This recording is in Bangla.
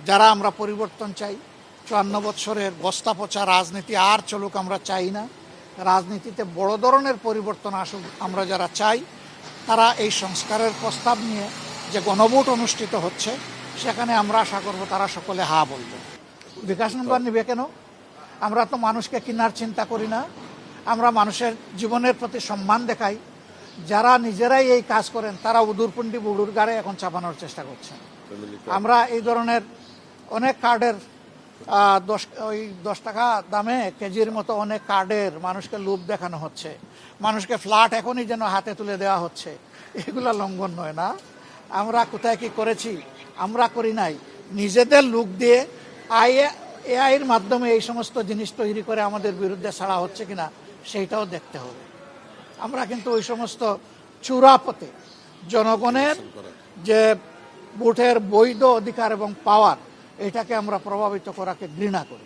যারা আমরা পরিবর্তন চাই, 54 বছরের বস্তা পচা রাজনীতি আর চলুক আমরা চাই না। রাজনীতিতে বড় ধরনের পরিবর্তন আসুক আমরা যারা চাই, তারা এই সংস্কারের প্রস্তাব নিয়ে যে গণভোট অনুষ্ঠিত হচ্ছে সেখানে আমরা আশা করব তারা সকলে হা বলবে। বিকাশ নাম্বার নিবে কেন? আমরা তো মানুষকে কেনার চিন্তা করি না, আমরা মানুষের জীবনের প্রতি সম্মান দেখাই। যারা নিজেরাই এই কাজ করেন তারা উদুরপুন্ডি বুড়ুর গাড়ে এখন চাপানোর চেষ্টা করছেন। আমরা এই ধরনের অনেক কার্ডের 10 টাকা দামে কেজির মতো অনেক কার্ডের মানুষকে লোভ দেখানো হচ্ছে, মানুষকে ফ্ল্যাট এখনই যেন হাতে তুলে দেওয়া হচ্ছে। এগুলা লঙ্ঘন নয় না? আমরা কোথায় কি করেছি? আমরা করি নাই। নিজেদের লোক দিয়ে এআইয়ের মাধ্যমে এই সমস্ত জিনিস তৈরি করে আমাদের বিরুদ্ধে ছাড়া হচ্ছে কিনা সেইটাও দেখতে হবে। আমরা কিন্তু ওই সমস্ত চূড়াপথে জনগণের যে ভোটের বৈধ অধিকার এবং পাওয়ার, এটাকে আমরা প্রভাবিত করাকে ঘৃণা করি।